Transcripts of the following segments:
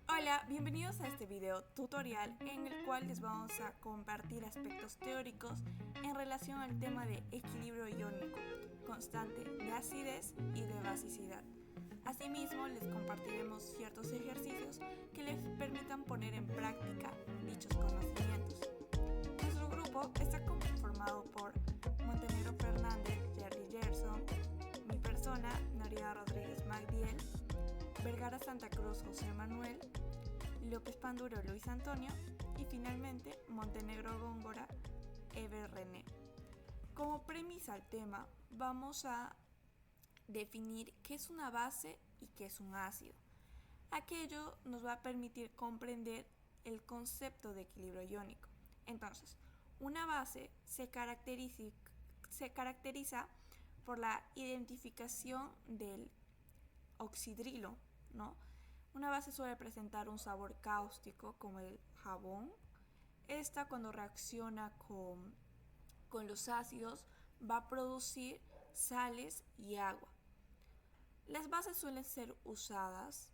Hola, bienvenidos a este video tutorial en el cual les vamos a compartir aspectos teóricos en relación al tema de equilibrio iónico, constante de acidez y de basicidad. Asimismo, les compartiremos ciertos ejercicios que les permitan poner en práctica dichos conocimientos. Nuestro grupo está conformado por Montenegro Fernández, Jerry Gerson, mi persona, Naria Rodríguez Magdiel, Vergara Santa Cruz José Manuel, López Panduro Luis Antonio y finalmente Montenegro Góngora Ever René. Como premisa al tema vamos a definir qué es una base y qué es un ácido. Aquello nos va a permitir comprender el concepto de equilibrio iónico. Entonces, una base se caracteriza por la identificación del oxidrilo, ¿no? Una base suele presentar un sabor cáustico como el jabón. Esta, cuando reacciona con los ácidos, va a producir sales y agua. Las bases suelen ser usadas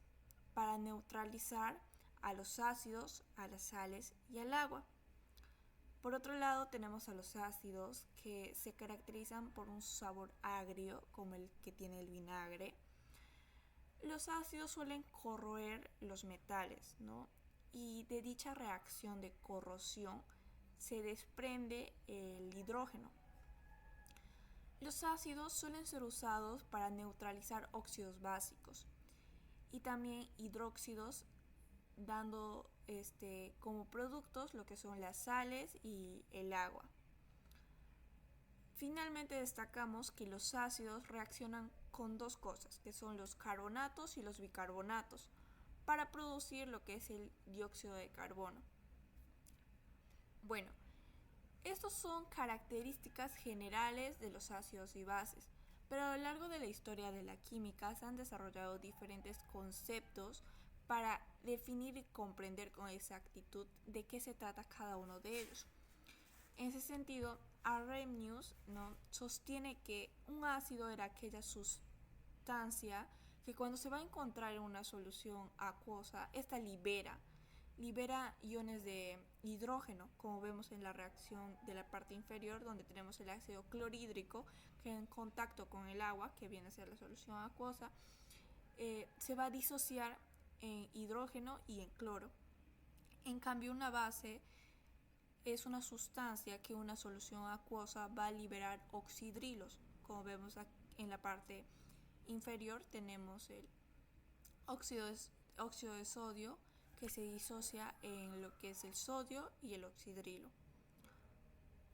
para neutralizar a los ácidos, a las sales y al agua. Por otro lado, tenemos a los ácidos que se caracterizan por un sabor agrio, como el que tiene el vinagre. Los ácidos suelen corroer los metales, ¿no? Y de dicha reacción de corrosión se desprende el hidrógeno. Los ácidos suelen ser usados para neutralizar óxidos básicos y también hidróxidos, dando como productos lo que son las sales y el agua. Finalmente destacamos que los ácidos reaccionan con dos cosas, que son los carbonatos y los bicarbonatos, para producir lo que es el dióxido de carbono. Bueno, estos son características generales de los ácidos y bases, pero a lo largo de la historia de la química se han desarrollado diferentes conceptos para definir y comprender con exactitud de qué se trata cada uno de ellos. En ese sentido, Arrhenius, ¿no?, sostiene que un ácido era aquella sustancia que cuando se va a encontrar en una solución acuosa, esta libera iones de hidrógeno, como vemos en la reacción de la parte inferior, donde tenemos el ácido clorhídrico que en contacto con el agua, que viene a ser la solución acuosa, se va a disociar en hidrógeno y en cloro. En cambio, una base es una sustancia que una solución acuosa va a liberar oxidrilos. Como vemos en la parte inferior tenemos el óxido de sodio que se disocia en lo que es el sodio y el oxidrilo.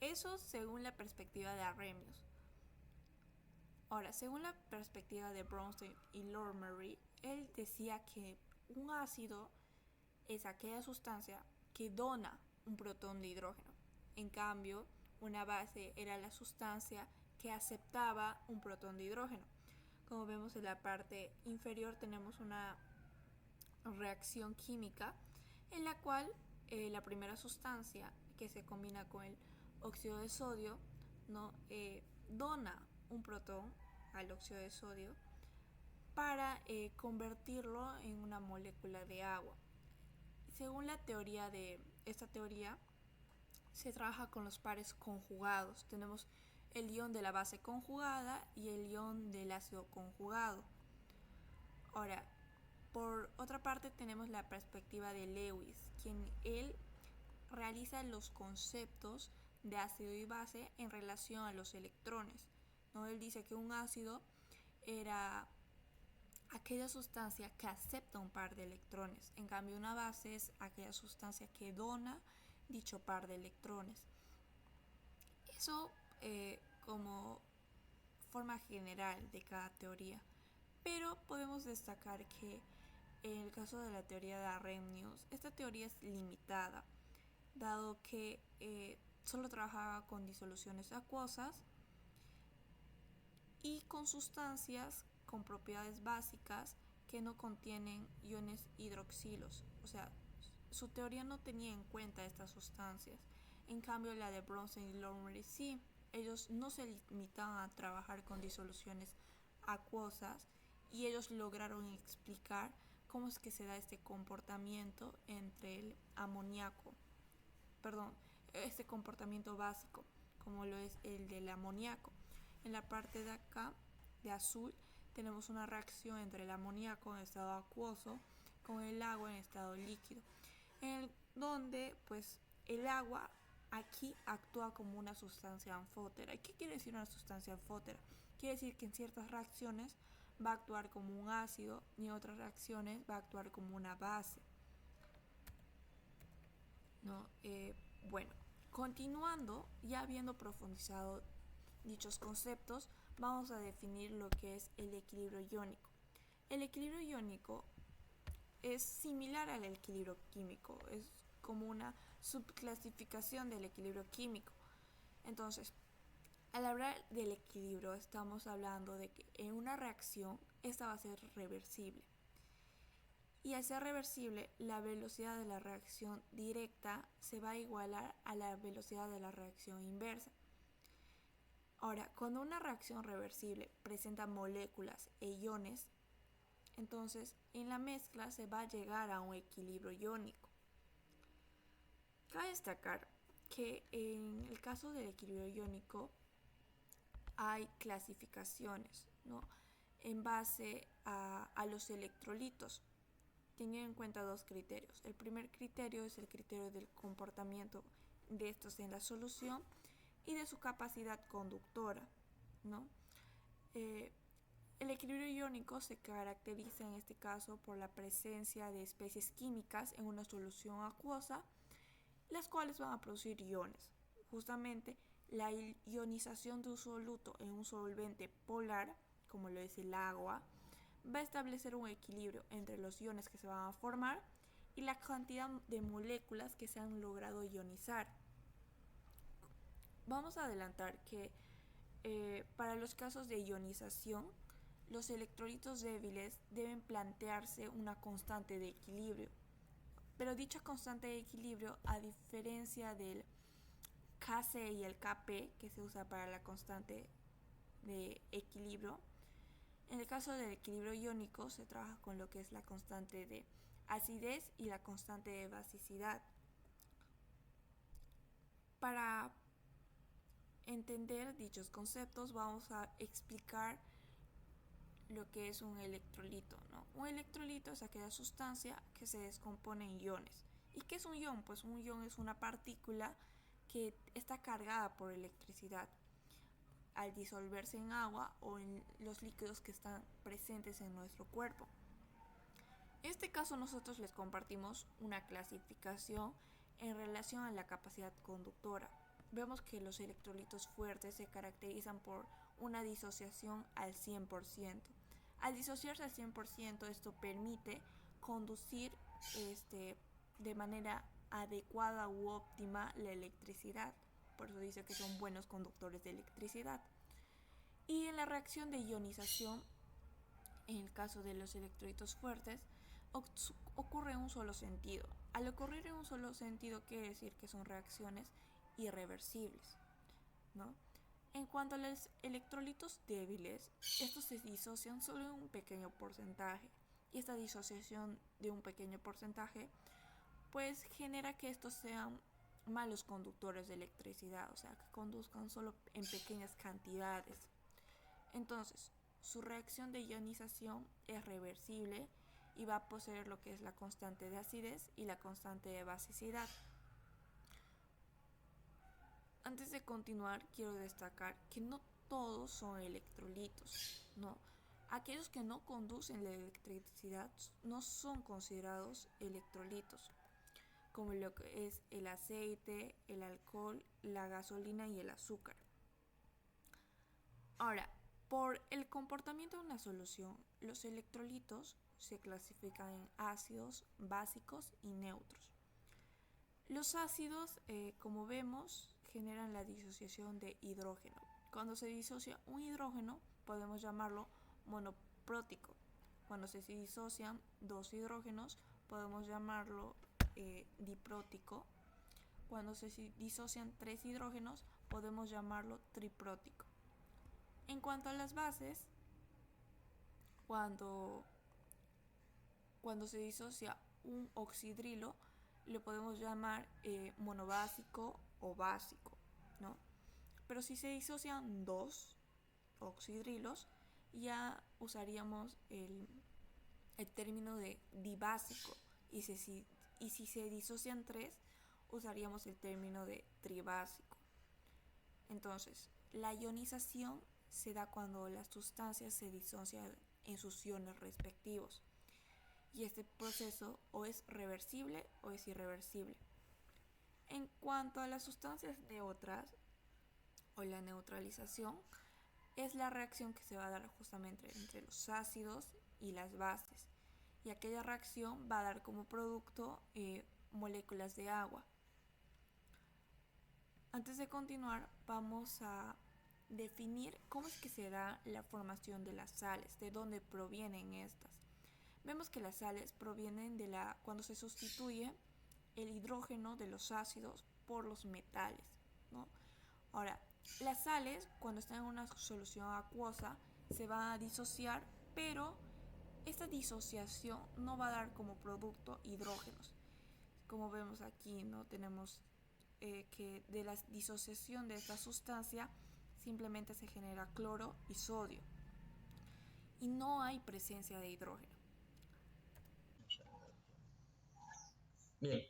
Eso según la perspectiva de Arrhenius. Ahora, según la perspectiva de Bronsted y Lorimer, él decía que un ácido es aquella sustancia que dona un protón de hidrógeno. En cambio, una base era la sustancia que aceptaba un protón de hidrógeno. Como vemos en la parte inferior tenemos una reacción química en la cual la primera sustancia que se combina con el óxido de sodio, ¿no?, dona un protón al óxido de sodio para convertirlo en una molécula de agua. Según la teoría de esta teoría, se trabaja con los pares conjugados. Tenemos el ion de la base conjugada y el ion del ácido conjugado. Ahora, por otra parte tenemos la perspectiva de Lewis, quien él realiza los conceptos de ácido y base en relación a los electrones, ¿no? Él dice que un ácido era aquella sustancia que acepta un par de electrones. En cambio, una base es aquella sustancia que dona dicho par de electrones. Eso como forma general de cada teoría. Pero podemos destacar que en el caso de la teoría de Arrhenius, esta teoría es limitada, dado que solo trabajaba con disoluciones acuosas y con sustancias con propiedades básicas que no contienen iones hidroxilos. O sea, su teoría no tenía en cuenta estas sustancias. En cambio, la de Bronsted y Lorimer sí. Ellos no se limitaban a trabajar con disoluciones acuosas y ellos lograron explicar cómo es que se da este comportamiento entre el amoníaco, perdón, este comportamiento básico, como lo es el del amoníaco. En la parte de acá, de azul, tenemos una reacción entre el amoníaco en estado acuoso con el agua en estado líquido, en donde pues el agua aquí actúa como una sustancia anfótera. ¿Y qué quiere decir una sustancia anfótera? Quiere decir que en ciertas reacciones va a actuar como un ácido y en otras reacciones va a actuar como una base, ¿no? Bueno, continuando, ya habiendo profundizado dichos conceptos, vamos a definir lo que es el equilibrio iónico. El equilibrio iónico es similar al equilibrio químico, es como una subclasificación del equilibrio químico. Entonces, al hablar del equilibrio, estamos hablando de que en una reacción esta va a ser reversible. Y al ser reversible, la velocidad de la reacción directa se va a igualar a la velocidad de la reacción inversa. Ahora, cuando una reacción reversible presenta moléculas e iones, entonces en la mezcla se va a llegar a un equilibrio iónico. Cabe destacar que en el caso del equilibrio iónico hay clasificaciones, ¿no? En base a los electrolitos, teniendo en cuenta dos criterios. El primer criterio es el criterio del comportamiento de estos en la solución y de su capacidad conductora, ¿no? El equilibrio iónico se caracteriza en este caso por la presencia de especies químicas en una solución acuosa, las cuales van a producir iones. Justamente la ionización de un soluto en un solvente polar, como lo es el agua, va a establecer un equilibrio entre los iones que se van a formar y la cantidad de moléculas que se han logrado ionizar. Vamos a adelantar que para los casos de ionización, los electrolitos débiles deben plantearse una constante de equilibrio, pero dicha constante de equilibrio, a diferencia del Kc y el Kp que se usa para la constante de equilibrio, en el caso del equilibrio iónico se trabaja con lo que es la constante de acidez y la constante de basicidad. Para entender dichos conceptos vamos a explicar lo que es un electrolito, ¿no? Un electrolito es aquella sustancia que se descompone en iones. ¿Y qué es un ion? Pues un ion es una partícula que está cargada por electricidad al disolverse en agua o en los líquidos que están presentes en nuestro cuerpo. En este caso nosotros les compartimos una clasificación en relación a la capacidad conductora. Vemos que los electrolitos fuertes se caracterizan por una disociación al 100%. Al disociarse al 100%, esto permite conducir de manera adecuada u óptima la electricidad. Por eso dice que son buenos conductores de electricidad. Y en la reacción de ionización, en el caso de los electrolitos fuertes, ocurre en un solo sentido. Al ocurrir en un solo sentido quiere decir que son reacciones irreversibles, ¿no? En cuanto a los electrolitos débiles, estos se disocian solo en un pequeño porcentaje, y esta disociación de un pequeño porcentaje pues genera que estos sean malos conductores de electricidad, o sea, que conduzcan solo en pequeñas cantidades. Entonces, su reacción de ionización es reversible y va a poseer lo que es la constante de acidez y la constante de basicidad. Antes de continuar, quiero destacar que no todos son electrolitos, ¿no? Aquellos que no conducen la electricidad no son considerados electrolitos, como lo que es el aceite, el alcohol, la gasolina y el azúcar. Ahora, por el comportamiento de una solución, los electrolitos se clasifican en ácidos, básicos y neutros. Los ácidos, como vemos, generan la disociación de hidrógeno. Cuando se disocia un hidrógeno, podemos llamarlo monoprótico. Cuando se disocian dos hidrógenos, podemos llamarlo diprótico. Cuando se disocian tres hidrógenos, podemos llamarlo triprótico. En cuanto a las bases, cuando cuando se disocia un oxidrilo, le podemos llamar monobásico o básico, ¿no? Pero si se disocian dos oxidrilos, ya usaríamos el término de dibásico. Y si se disocian tres, usaríamos el término de tribásico. Entonces, la ionización se da cuando las sustancias se disocian en sus iones respectivos. Y este proceso o es reversible o es irreversible. En cuanto a las sustancias neutras o la neutralización, es la reacción que se va a dar justamente entre los ácidos y las bases. Y aquella reacción va a dar como producto moléculas de agua. Antes de continuar, vamos a definir cómo es que se da la formación de las sales, de dónde provienen estas. Vemos que las sales provienen de cuando se sustituye el hidrógeno de los ácidos por los metales, ¿no? Ahora, las sales, cuando están en una solución acuosa, se van a disociar, pero esta disociación no va a dar como producto hidrógenos. Como vemos aquí, ¿no? Tenemos que de la disociación de esta sustancia simplemente se genera cloro y sodio. Y no hay presencia de hidrógeno. Bien,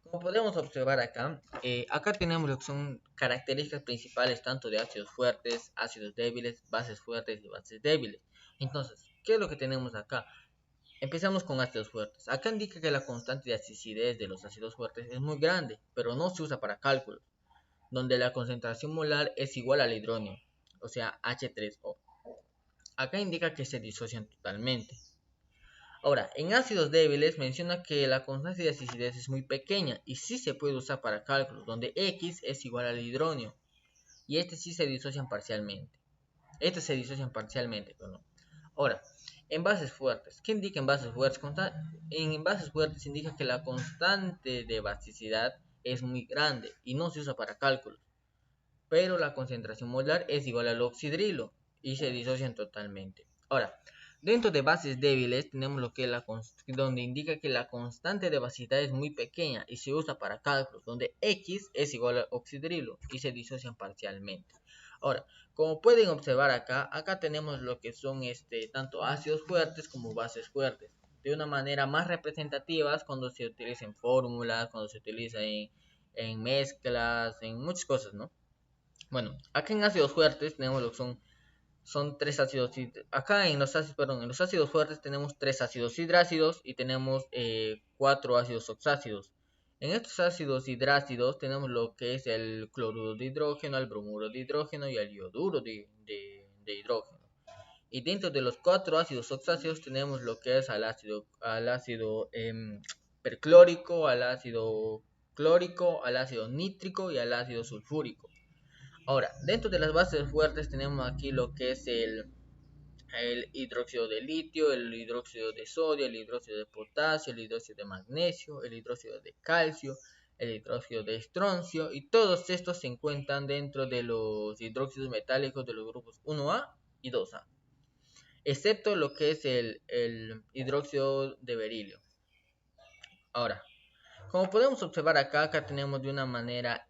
como podemos observar acá, acá tenemos lo que son características principales tanto de ácidos fuertes, ácidos débiles, bases fuertes y bases débiles. Entonces, ¿qué es lo que tenemos acá? Empezamos con ácidos fuertes. Acá indica que la constante de acidez de los ácidos fuertes es muy grande, pero no se usa para cálculos, donde la concentración molar es igual al hidrógeno, o sea, H3O. Acá indica que se disocian totalmente. Ahora, en ácidos débiles menciona que la constante de acidez es muy pequeña y sí se puede usar para cálculos, donde X es igual al hidrógeno, y sí se disocian parcialmente. Perdón. Ahora, en bases fuertes, ¿qué indica en bases fuertes? En bases fuertes indica que la constante de basicidad es muy grande y no se usa para cálculos, pero la concentración molar es igual al oxidrilo y se disocian totalmente. Ahora, dentro de bases débiles tenemos lo que es donde indica que la constante de basicidad es muy pequeña y se usa para cálculos, donde X es igual al oxidrilo y se disocian parcialmente. Ahora, como pueden observar acá tenemos lo que son tanto ácidos fuertes como bases fuertes. De una manera más representativa cuando se utiliza en fórmulas, cuando se utiliza en mezclas, en muchas cosas, ¿no? Bueno, acá en ácidos fuertes tenemos lo que son tres ácidos. Acá en los ácidos fuertes tenemos tres ácidos hidrácidos y tenemos cuatro ácidos oxácidos. En estos ácidos hidrácidos tenemos lo que es el cloruro de hidrógeno, el bromuro de hidrógeno y el ioduro de hidrógeno. Y dentro de los cuatro ácidos oxácidos tenemos lo que es al ácido perclórico, al ácido clórico, al ácido nítrico y al ácido sulfúrico. Ahora, dentro de las bases fuertes tenemos aquí lo que es el hidróxido de litio, el hidróxido de sodio, el hidróxido de potasio, el hidróxido de magnesio, el hidróxido de calcio, el hidróxido de estroncio, y todos estos se encuentran dentro de los hidróxidos metálicos de los grupos 1A y 2A, excepto lo que es el hidróxido de berilio. Ahora, como podemos observar acá tenemos de una manera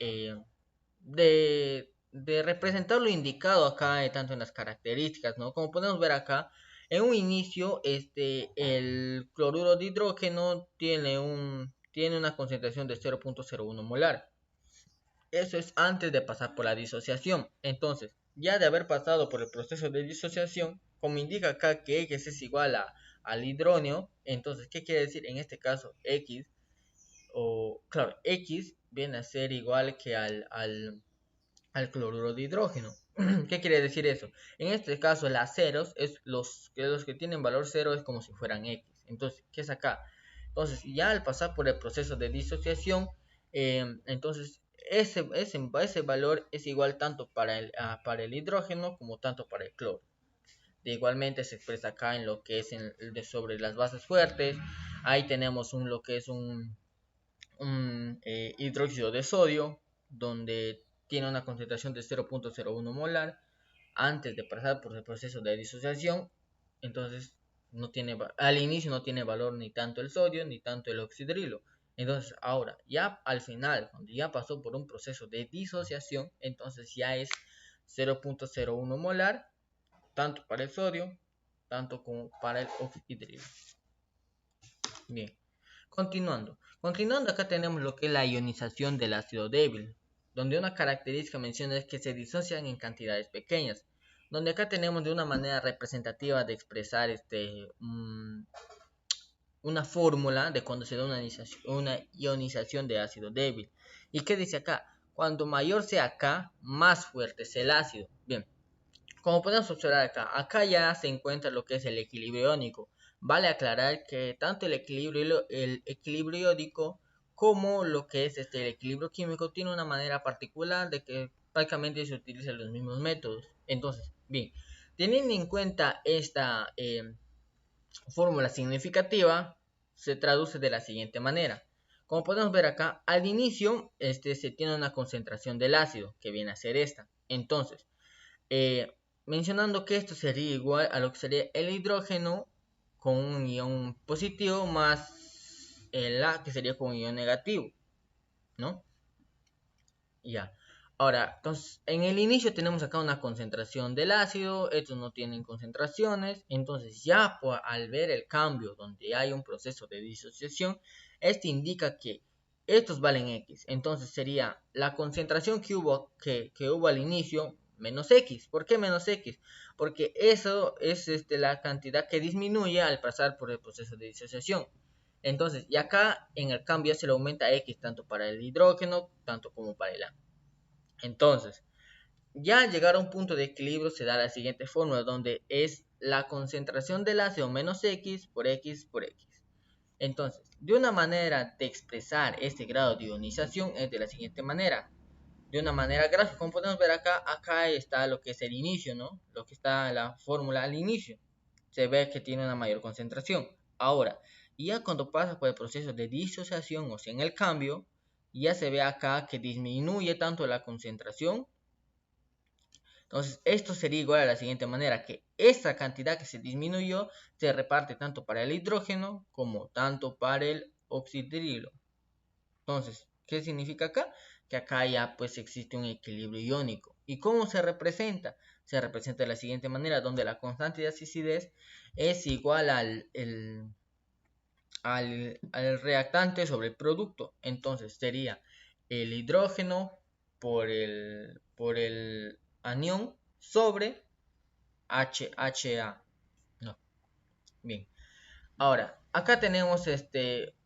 de representar lo indicado acá, tanto en las características, ¿no? Como podemos ver acá, en un inicio, el cloruro de hidrógeno tiene una concentración de 0.01 molar. Eso es antes de pasar por la disociación. Entonces, ya de haber pasado por el proceso de disociación, como indica acá que X es igual al hidrógeno, entonces, ¿qué quiere decir? En este caso, X viene a ser igual que al cloruro de hidrógeno. ¿Qué quiere decir eso? En este caso, las ceros los que tienen valor cero es como si fueran X. Entonces, ¿qué es acá? Entonces, ya al pasar por el proceso de disociación, entonces ese valor es igual tanto para el hidrógeno como tanto para el cloro. Igualmente se expresa acá en lo que es sobre las bases fuertes. Ahí tenemos lo que es un hidróxido de sodio, donde tiene una concentración de 0.01 molar antes de pasar por el proceso de disociación. Entonces, Al inicio no tiene valor ni tanto el sodio ni tanto el oxidrilo. Entonces ahora, ya al final, cuando ya pasó por un proceso de disociación, entonces ya es 0.01 molar, tanto para el sodio, tanto como para el oxidrilo. Bien, continuando acá tenemos lo que es la ionización del ácido débil, donde una característica menciona es que se disocian en cantidades pequeñas, donde acá tenemos de una manera representativa de expresar una fórmula de cuando se da una ionización de ácido débil. ¿Y qué dice acá? Cuanto mayor sea K, más fuerte es el ácido. Bien, como podemos observar acá ya se encuentra lo que es el equilibrio iónico. Vale aclarar que tanto el equilibrio iónico como lo que es el equilibrio químico tiene una manera particular de que prácticamente se utilizan los mismos métodos. Entonces, bien, teniendo en cuenta esta fórmula significativa, se traduce de la siguiente manera. Como podemos ver acá, al inicio se tiene una concentración del ácido, que viene a ser esta. Entonces, mencionando que esto sería igual a lo que sería el hidrógeno con un ion positivo más el A, que sería con un ion negativo, ¿no? Ya. Ahora, entonces, en el inicio tenemos acá una concentración del ácido, estos no tienen concentraciones, entonces ya al ver el cambio donde hay un proceso de disociación, este indica que estos valen X, entonces sería la concentración que hubo al inicio menos X. ¿Por qué menos X? Porque eso es la cantidad que disminuye al pasar por el proceso de disociación. Entonces, y acá en el cambio se le aumenta X tanto para el hidrógeno, tanto como para el A. Entonces, ya al llegar a un punto de equilibrio se da la siguiente fórmula, donde es la concentración del ácido menos X por X por X. Entonces, de una manera de expresar este grado de ionización es de la siguiente manera. De una manera gráfica, como podemos ver acá está lo que es el inicio, ¿no? Lo que está la fórmula al inicio. Se ve que tiene una mayor concentración. Ahora, ya cuando pasa por el proceso de disociación, o sea, en el cambio, ya se ve acá que disminuye tanto la concentración. Entonces, esto sería igual a la siguiente manera, que esta cantidad que se disminuyó se reparte tanto para el hidrógeno como tanto para el oxidrilo. Entonces, ¿qué significa acá? Que acá ya pues existe un equilibrio iónico. ¿Y cómo se representa? Se representa de la siguiente manera, donde la constante de acidez es igual al reactante sobre el producto. Entonces sería el hidrógeno por el anión sobre HA. No. Bien. Ahora, acá tenemos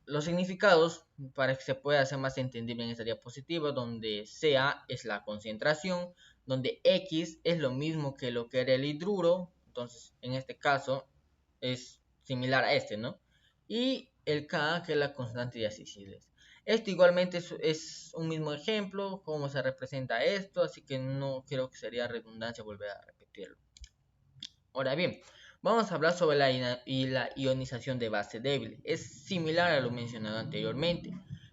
los significados para que se pueda hacer más entendible en esta diapositiva, donde Ca es la concentración, donde X es lo mismo que lo que era el hidruro, entonces en este caso es similar a ¿no? Y el K, que es la constante de acidez. Esto igualmente es un mismo ejemplo, cómo se representa esto, así que no creo que sería redundancia volver a repetirlo. Ahora bien, vamos a hablar sobre la ionización de base débil. Es similar a lo mencionado anteriormente.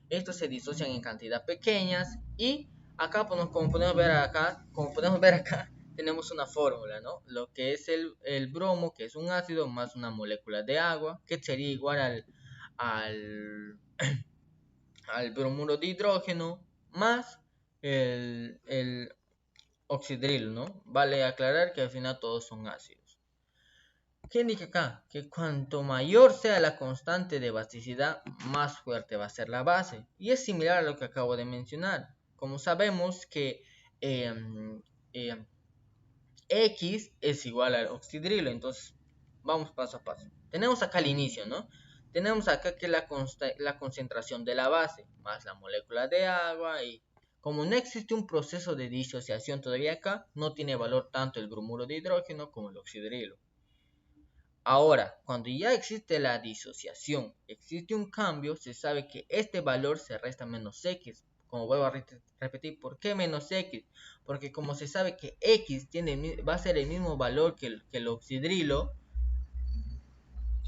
Estos se disocian en cantidades pequeñas y acá, como podemos ver acá, tenemos una fórmula, ¿no? Lo que es el bromo, que es un ácido, más una molécula de agua, que sería igual al bromuro de hidrógeno, más el oxidrilo, ¿no? Vale aclarar que al final todos son ácidos. ¿Qué indica acá? Que cuanto mayor sea la constante de basicidad, más fuerte va a ser la base. Y es similar a lo que acabo de mencionar. Como sabemos que X es igual al oxidrilo, entonces vamos paso a paso. Tenemos acá el inicio, ¿no? Tenemos acá que la concentración de la base, más la molécula de agua, y como no existe un proceso de disociación todavía acá, no tiene valor tanto el bromuro de hidrógeno como el oxidrilo. Ahora, cuando ya existe la disociación, existe un cambio, se sabe que este valor se resta menos X. Como vuelvo a repetir, ¿por qué menos X? Porque como se sabe que X va a ser el mismo valor que el oxidrilo,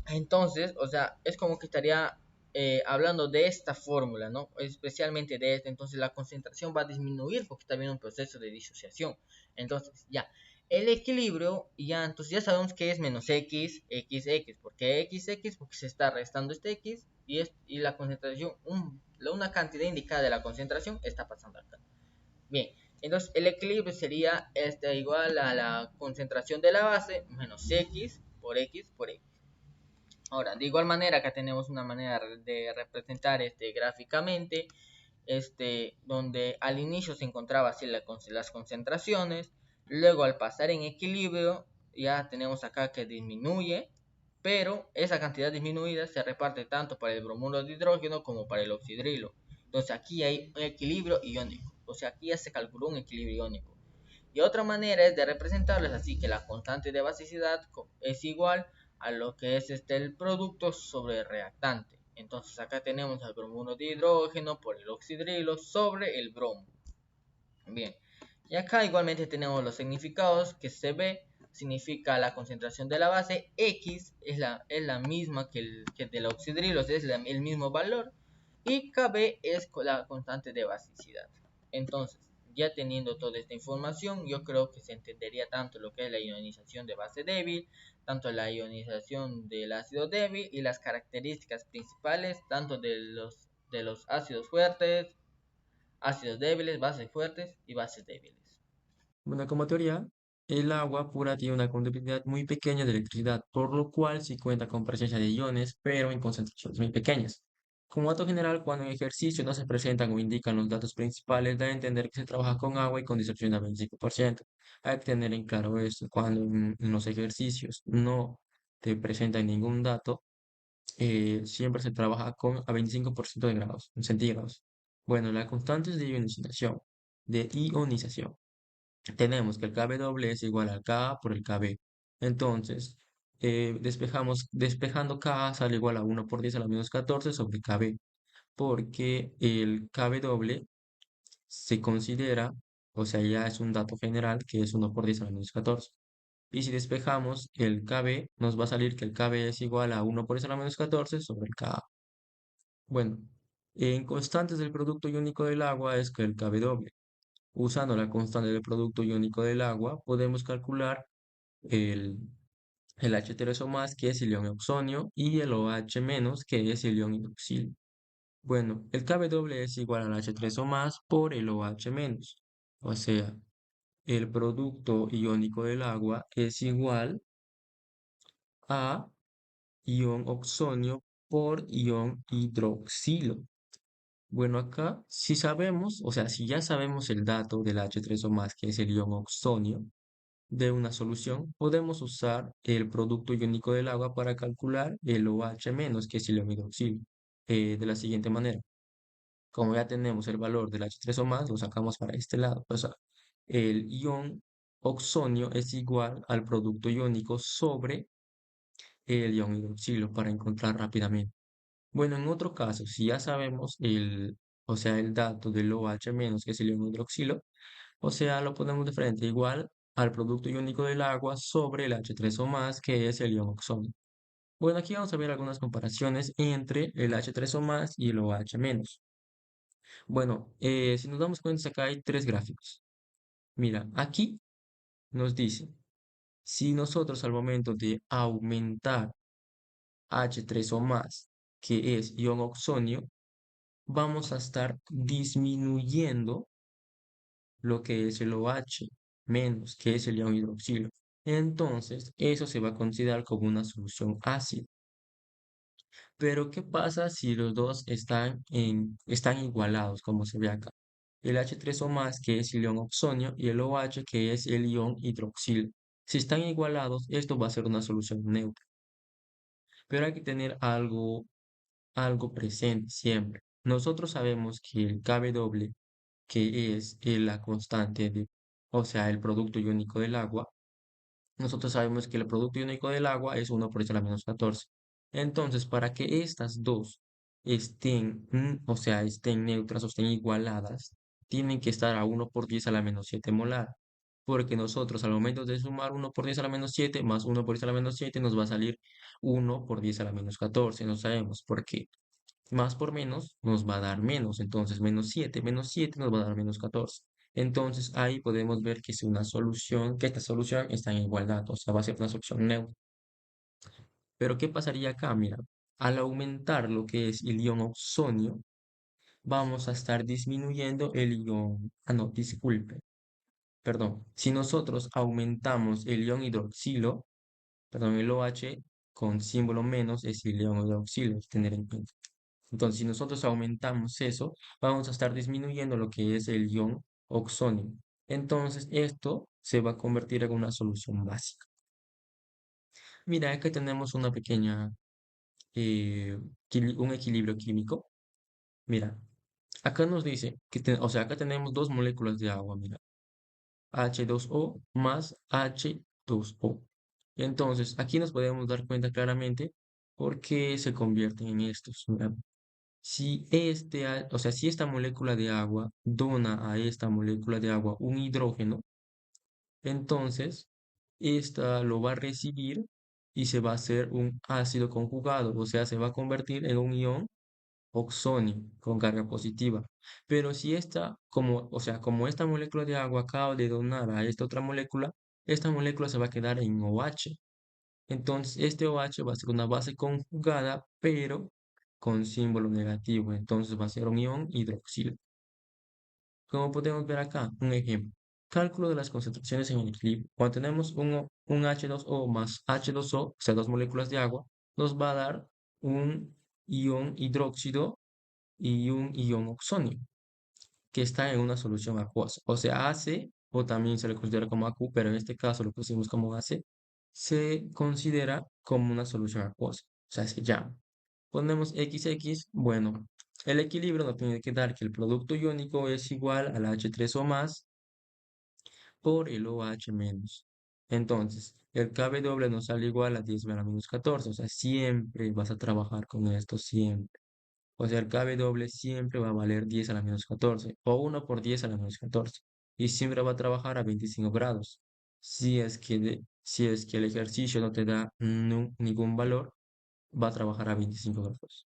entonces, o sea, es como que estaría hablando de esta fórmula, ¿no? Especialmente de entonces la concentración va a disminuir porque está habiendo un proceso de disociación. Entonces, ya, El equilibrio, ya, entonces ya sabemos que es menos x. ¿Por qué x? Porque se está restando este x y la concentración, una cantidad indicada de la concentración está pasando acá. Bien, entonces el equilibrio sería este igual a la concentración de la base menos x. Ahora, de igual manera, acá tenemos una manera de representar gráficamente, donde al inicio se encontraba así las concentraciones, luego al pasar en equilibrio, ya tenemos acá que disminuye, pero esa cantidad disminuida se reparte tanto para el bromuro de hidrógeno como para el oxidrilo. Entonces aquí hay un equilibrio iónico, o sea, aquí ya se calculó un equilibrio iónico. Y otra manera es de representarlo, es así que la constante de basicidad es igual a lo que es el producto sobre el reactante. Entonces acá tenemos el bromuro de hidrógeno por el oxidrilo sobre el bromo. Bien, y acá igualmente tenemos los significados que CB significa la concentración de la base, X es la misma que del oxidrilo, es el mismo valor, y KB es la constante de basicidad. Entonces, ya teniendo toda esta información, yo creo que se entendería tanto lo que es la ionización de base débil, tanto la ionización del ácido débil y las características principales tanto de los ácidos fuertes, ácidos débiles, bases fuertes y bases débiles. Bueno, como teoría, el agua pura tiene una conductividad muy pequeña de electricidad, por lo cual sí cuenta con presencia de iones, pero en concentraciones muy pequeñas. Como dato general, cuando en ejercicio no se presentan o indican los datos principales, da a entender que se trabaja con agua y con dispersión al 25%. Hay que tener en claro esto, cuando en los ejercicios no te presentan ningún dato, siempre se trabaja con a 25% de grados centígrados. Bueno, las constantes de ionización tenemos que el Kw es igual al Ka por el Kb. Entonces, despejando K sale igual a 1 por 10 a la menos 14 sobre Kb, porque el Kw se considera, o sea, ya es un dato general que es 1 por 10 a la menos 14. Y si despejamos el Kb, nos va a salir que el Kb es igual a 1 por 10 a la menos 14 sobre el Ka. Bueno, en constantes del producto iónico del agua es que el Kw. Usando la constante del producto iónico del agua, podemos calcular el, el H3O más, que es el ion oxonio, y el OH menos, que es el ion hidroxilio. Bueno, el Kw es igual al H3O más por el OH menos. O sea, el producto iónico del agua es igual a ion oxonio por ion hidroxilo. Bueno, acá si sabemos, o sea, si ya sabemos el dato del H3O más, que es el ion oxonio, de una solución, podemos usar el producto iónico del agua para calcular el OH menos, que es el ion hidroxilo, de la siguiente manera. Como ya tenemos el valor del H3O más, lo sacamos para este lado. O sea, el ion oxonio es igual al producto iónico sobre el ion hidroxilo para encontrar rápidamente. Bueno, en otro caso, si ya sabemos o sea, el dato del OH menos, que es el ion hidroxilo, o sea, lo ponemos de frente igual al producto iónico del agua sobre el H3O más, que es el ion oxonio. Bueno, aquí vamos a ver algunas comparaciones entre el H3O más y el OH menos. Bueno, si nos damos cuenta, acá hay tres gráficos. Mira, aquí nos dice, si nosotros al momento de aumentar H3O más, que es ion oxonio, vamos a estar disminuyendo lo que es el OH menos, que es el ion hidroxilo. Entonces, eso se va a considerar como una solución ácida. Pero, ¿qué pasa si los dos están igualados, como se ve acá? El H3O más, que es el ion oxonio, y el OH, que es el ion hidroxilo. Si están igualados, esto va a ser una solución neutra. Pero hay que tener algo presente siempre. Nosotros sabemos que el Kw, que es la constante o sea, el producto iónico del agua, nosotros sabemos que el producto iónico del agua es 1 por 10 a la menos 14. Entonces, para que estas dos o sea, estén neutras o estén igualadas, tienen que estar a 1 por 10 a la menos 7 molar. Porque nosotros al momento de sumar 1 por 10 a la menos 7 más 1 por 10 a la menos 7 nos va a salir 1 por 10 a la menos 14. No sabemos por qué. Más por menos nos va a dar menos. Entonces, menos 7 nos va a dar menos 14. Entonces ahí podemos ver que es una solución, que esta solución está en igualdad, o sea, va a ser una solución neutra. Pero ¿qué pasaría acá? Mira, al aumentar lo que es el ion oxonio, vamos a estar disminuyendo el ion, no, disculpe, perdón. Si nosotros aumentamos el ion hidroxilo, perdón, el OH con símbolo menos es el ion hidroxilo, hay que tener en cuenta. Entonces, si nosotros aumentamos eso, vamos a estar disminuyendo lo que es el ion oxonio. Entonces, esto se va a convertir en una solución básica. Mira, acá tenemos una pequeña, un equilibrio químico. Mira, acá nos dice que, o sea, acá tenemos dos moléculas de agua, mira, H2O más H2O. Entonces, aquí nos podemos dar cuenta claramente por qué se convierten en estos. Mira, si o sea, si esta molécula de agua dona a esta molécula de agua un hidrógeno, entonces esta lo va a recibir y se va a hacer un ácido conjugado, o sea, se va a convertir en un ion oxonio con carga positiva. Pero si esta, o sea, como esta molécula de agua acaba de donar a esta otra molécula, esta molécula se va a quedar en OH. Entonces, este OH va a ser una base conjugada, pero con símbolo negativo. Entonces, va a ser un ion hidroxilo. Como podemos ver acá, un ejemplo. Cálculo de las concentraciones en el equilibrio. Cuando tenemos un H2O más H2O, o sea, dos moléculas de agua, nos va a dar un ion hidróxido y un ion oxonio, que está en una solución acuosa. O sea, AC, o también se le considera como AQ, pero en este caso lo pusimos como AC, se considera como una solución acuosa. O sea, se llama. Ponemos XX, bueno, el equilibrio nos tiene que dar que el producto iónico es igual al H3O más por el OH menos. Entonces, el Kw nos sale igual a 10 a la menos 14. O sea, siempre vas a trabajar con esto, siempre. O sea, el Kw siempre va a valer 10 a la menos 14 o 1 por 10 a la menos 14. Y siempre va a trabajar a 25 grados. Si es que el ejercicio no te da ningún valor, va a trabajar a 25 grados.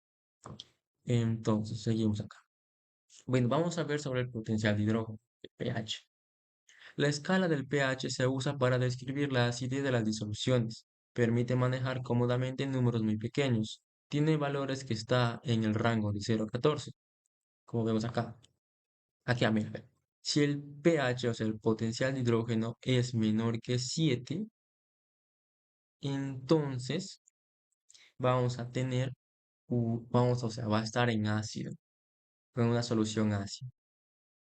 Entonces, seguimos acá. Bueno, vamos a ver sobre el potencial de hidrógeno, el pH. La escala del pH se usa para describir la acidez de las disoluciones. Permite manejar cómodamente números muy pequeños. Tiene valores que está en el rango de 0 a 14, como vemos acá. Aquí, mira, a ver. Si el pH, o sea, el potencial de hidrógeno es menor que 7, entonces vamos a tener, o sea, va a estar en ácido, con una solución ácida.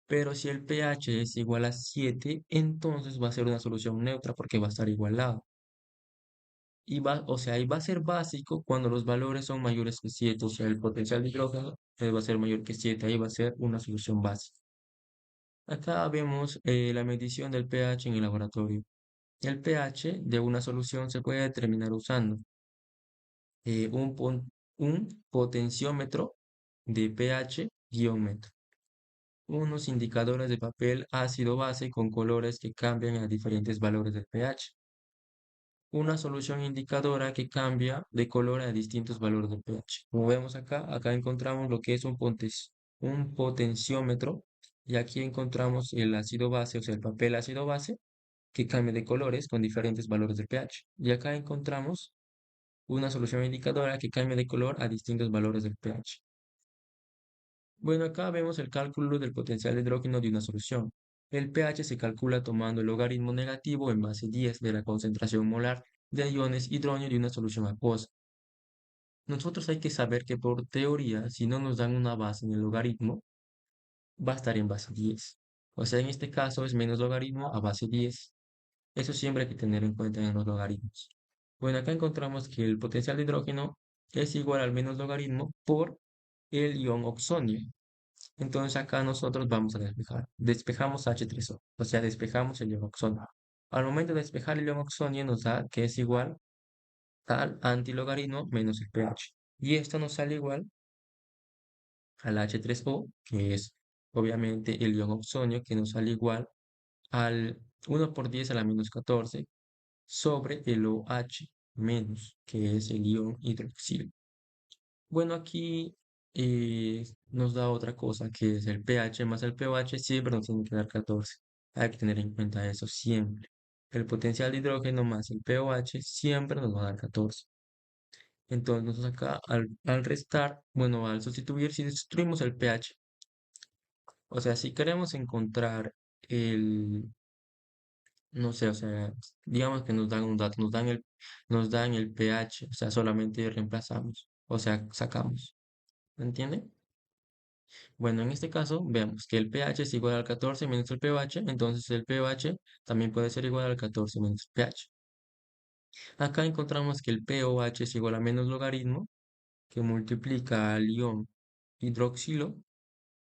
Pero si el pH es igual a 7, entonces va a ser una solución neutra porque va a estar igualado. O sea, y va a ser básico cuando los valores son mayores que 7, o sea, el potencial de hidrógeno va a ser mayor que 7, ahí va a ser una solución básica. Acá vemos la medición del pH en el laboratorio. El pH de una solución se puede determinar usando un potenciómetro de pH metro, unos indicadores de papel ácido base con colores que cambian a diferentes valores del pH, una solución indicadora que cambia de color a distintos valores del pH. Como vemos acá encontramos lo que es un potenciómetro y aquí encontramos el ácido base, o sea, el papel ácido base que cambia de colores con diferentes valores del pH. Y acá encontramos una solución indicadora que cambia de color a distintos valores del pH. Bueno, acá vemos el cálculo del potencial de hidrógeno de una solución. El pH se calcula tomando el logaritmo negativo en base 10 de la concentración molar de iones hidrógeno de una solución acuosa. Nosotros hay que saber que por teoría, si no nos dan una base en el logaritmo, va a estar en base 10. O sea, en este caso es menos logaritmo a base 10. Eso siempre hay que tener en cuenta en los logaritmos. Bueno, acá encontramos que el potencial de hidrógeno es igual al menos logaritmo por el ion oxonio. Entonces acá nosotros vamos a despejar. Despejamos H3O, o sea, despejamos el ion oxonio. Al momento de despejar el ion oxonio nos da que es igual al antilogaritmo menos el pH. Y esto nos sale igual al H3O, que es obviamente el ion oxonio, que nos sale igual al 1 por 10 a la menos 14 sobre el OH menos, que es el ion hidroxilo. Bueno, aquí Y nos da otra cosa que es el pH más el pOH, siempre nos tiene que dar 14. Hay que tener en cuenta eso siempre. El potencial de hidrógeno más el pOH siempre nos va a dar 14. Entonces nosotros acá al restar, bueno, al sustituir, si sustituimos el pH, o sea, si queremos encontrar el, no sé, o sea, digamos que nos dan un dato, nos dan el pH, o sea, solamente reemplazamos, o sea, sacamos. ¿Me entiende? Bueno, en este caso, veamos que el pH es igual al 14 menos el pH, entonces el pH también puede ser igual al 14 menos el pH. Acá encontramos que el pOH es igual a menos logaritmo, que multiplica al ion hidroxilo.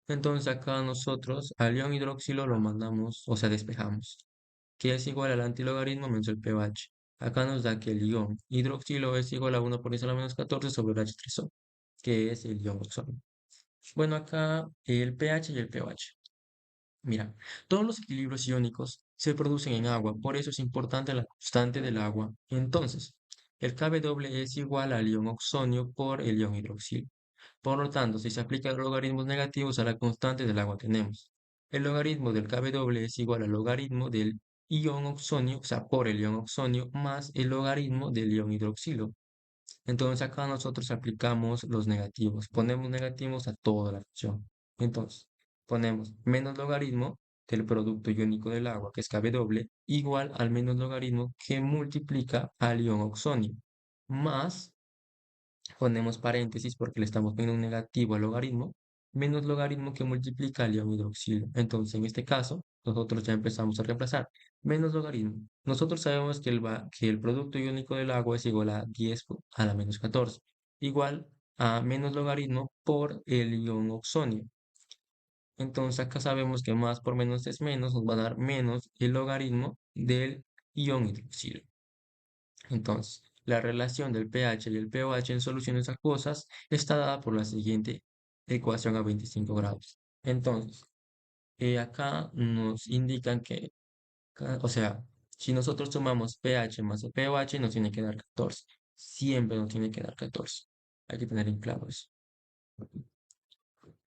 Entonces acá nosotros al ion hidroxilo lo mandamos, o sea, despejamos, que es igual al antilogaritmo menos el pOH. Acá nos da que el ion hidroxilo es igual a 1 por 10 a la menos 14 sobre el H3O, que es el ion oxón. Bueno, acá el pH y el pOH. Mira, todos los equilibrios iónicos se producen en agua, por eso es importante la constante del agua. Entonces, el Kw es igual al ion oxonio por el ion hidroxilo. Por lo tanto, si se aplican logaritmos negativos a la constante del agua tenemos. El logaritmo del Kw es igual al logaritmo del ion oxonio, o sea, por el ion oxonio, más el logaritmo del ion hidroxilo. Entonces acá nosotros aplicamos los negativos, ponemos negativos a toda la fracción. Entonces, ponemos menos logaritmo del producto iónico del agua, que es Kw, igual al menos logaritmo que multiplica al ion oxonio, más ponemos paréntesis porque le estamos poniendo un negativo al logaritmo, menos logaritmo que multiplica el ion hidroxilo. Entonces, en este caso, nosotros ya empezamos a reemplazar. Menos logaritmo. Nosotros sabemos que el producto iónico del agua es igual a 10 a la menos 14, igual a menos logaritmo por el ion oxonio. Entonces, acá sabemos que más por menos es menos, nos va a dar menos el logaritmo del ion hidroxilo. Entonces, la relación del pH y el pOH en soluciones acuosas está dada por la siguiente ecuación a 25 grados. Entonces, acá nos indican que, o sea, si nosotros sumamos pH más el pOH, nos tiene que dar 14. Siempre nos tiene que dar 14. Hay que tener en claro eso.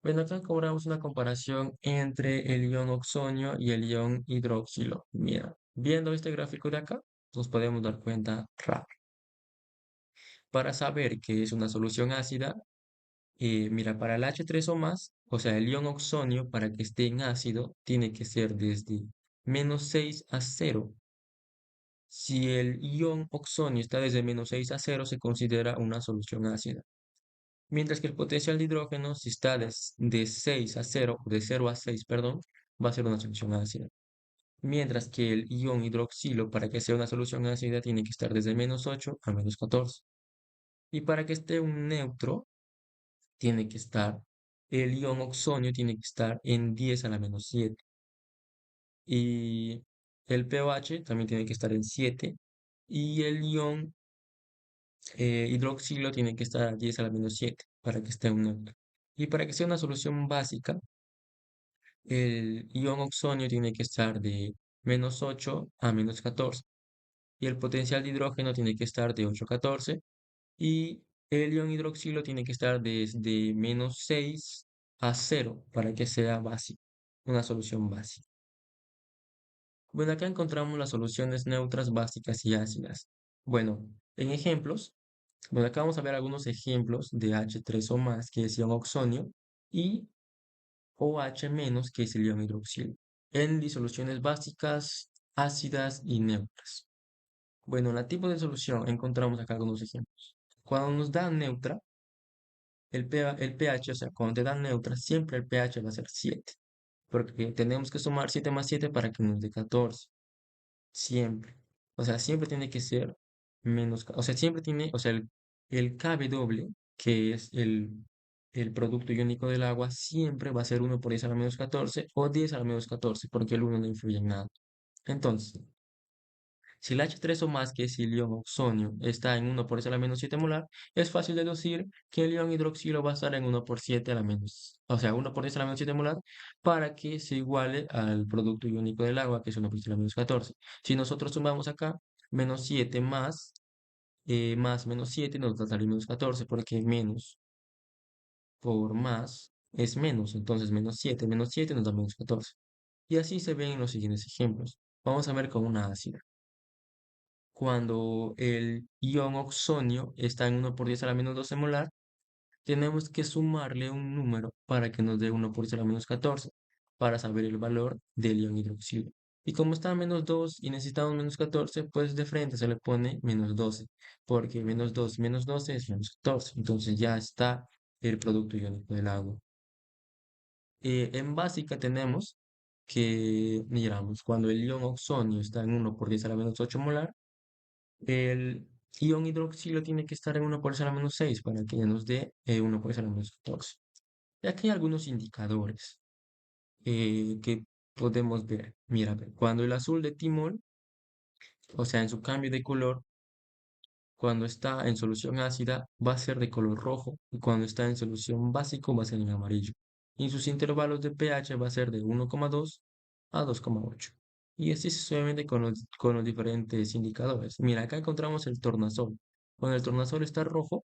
Bueno, acá cobramos una comparación entre el ion oxonio y el ion hidroxilo. Mira, viendo este gráfico de acá, nos podemos dar cuenta rápido. Para saber que es una solución ácida, mira, para el H3 o más, o sea, el ion oxonio para que esté en ácido tiene que ser desde -6 a 0. Si el ion oxonio está desde -6 a 0, se considera una solución ácida. Mientras que el potencial de hidrógeno, si está de 6 a 0, o de 0 a 6, perdón, va a ser una solución ácida. Mientras que el ion hidroxilo, para que sea una solución ácida, tiene que estar desde -8 a -14. Y para que esté un neutro, tiene que estar, el ion oxonio tiene que estar en 10 a la menos 7. Y el pOH también tiene que estar en 7. Y el ion hidroxilo tiene que estar a 10 a la menos 7 para que esté un neutro. Y para que sea una solución básica, el ion oxonio tiene que estar de -8 a -14. Y el potencial de hidrógeno tiene que estar de 8 a 14. Y el ion hidroxilo tiene que estar desde -6 a 0 para que sea básico, una solución básica. Bueno, acá encontramos las soluciones neutras básicas y ácidas. Bueno, en ejemplos, bueno, acá vamos a ver algunos ejemplos de H3 o más, que es ion oxonio, y OH menos, que es el ion hidroxilo, en disoluciones básicas, ácidas y neutras. Bueno, en la tipo de solución encontramos acá algunos ejemplos. Cuando nos da neutra, el pH, o sea, cuando te dan neutra, siempre el pH va a ser 7, porque tenemos que sumar 7 más 7 para que nos dé 14, siempre. O sea, siempre tiene que ser menos, o sea, siempre tiene, o sea, el Kw, que es el producto iónico del agua, siempre va a ser 1 por 10 a la menos 14 o 10 a la menos 14, porque el 1 no influye en nada. Entonces, si el H3 o más, que es el ion oxonio, está en 1 por 10 a la menos 7 molar, es fácil deducir que el ion hidroxilo va a estar en 1 por 7 a la menos, o sea, 1 por 10 a la menos 7 molar, para que se iguale al producto iónico del agua, que es 1 por 10 a la menos 14. Si nosotros sumamos acá, menos 7 más menos 7 nos va a salir menos 14, porque menos por más es menos. Entonces, menos 7 nos da menos 14. Y así se ven en los siguientes ejemplos. Vamos a ver con una ácida. Cuando el ion oxonio está en 1 por 10 a la menos 12 molar, tenemos que sumarle un número para que nos dé 1 por 10 a la menos 14, para saber el valor del ion hidroxilo. Y como está a menos 2 y necesitamos menos 14, pues de frente se le pone menos 12, porque menos 2 menos 12 es menos 14. Entonces ya está el producto iónico del agua. En básica tenemos que, miramos, cuando el ion oxonio está en 1 por 10 a la menos 8 molar, el ion hidroxilo tiene que estar en 1 por 10 a la menos 6 para que ya nos dé 1 por 10 a la menos 14. Y aquí hay algunos indicadores que podemos ver. Mira, ve, cuando el azul de timol, o sea, en su cambio de color, cuando está en solución ácida va a ser de color rojo y cuando está en solución básico va a ser en amarillo. Y sus intervalos de pH va a ser de 1,2 a 2,8. Y así sucesivamente con los diferentes indicadores. Mira, acá encontramos el tornasol. Cuando el tornasol está rojo,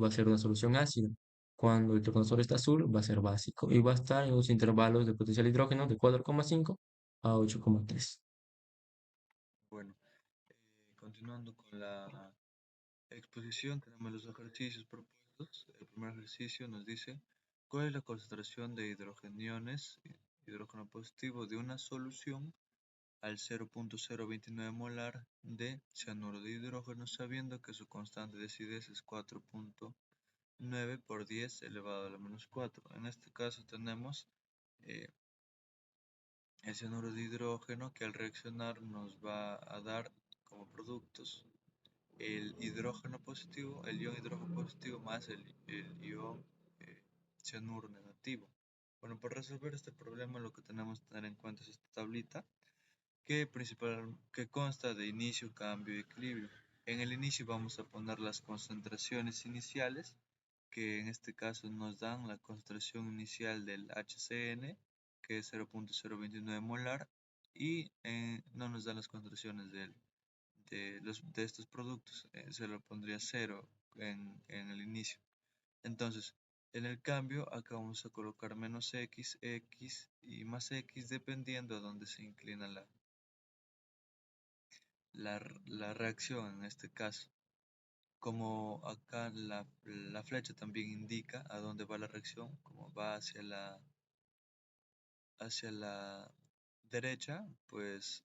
va a ser una solución ácida. Cuando el tornasol está azul, va a ser básico y va a estar en los intervalos de potencial hidrógeno de 4,5 a 8,3. Bueno, continuando con la exposición, tenemos los ejercicios propuestos. El primer ejercicio nos dice cuál es la concentración de hidrogeniones, hidrógeno positivo de una solución al 0.029 molar de cianuro de hidrógeno, sabiendo que su constante de acidez es 4.9 por 10 elevado a la menos 4. En este caso tenemos eh, el cianuro de hidrógeno que al reaccionar nos va a dar como productos el hidrógeno positivo, el ion hidrógeno positivo más el ion eh, cianuro negativo. Bueno, para resolver este problema lo que tenemos que tener en cuenta es esta tablita que consta de inicio, cambio y equilibrio. En el inicio vamos a poner las concentraciones iniciales, que en este caso nos dan la concentración inicial del HCN, que es 0.029 molar, y no nos dan las concentraciones de estos productos, se lo pondría 0 en el inicio. Entonces, en el cambio, acá vamos a colocar menos x, x y más x dependiendo a dónde se inclina la reacción en este caso. Como acá la flecha también indica a dónde va la reacción, como va hacia la derecha, pues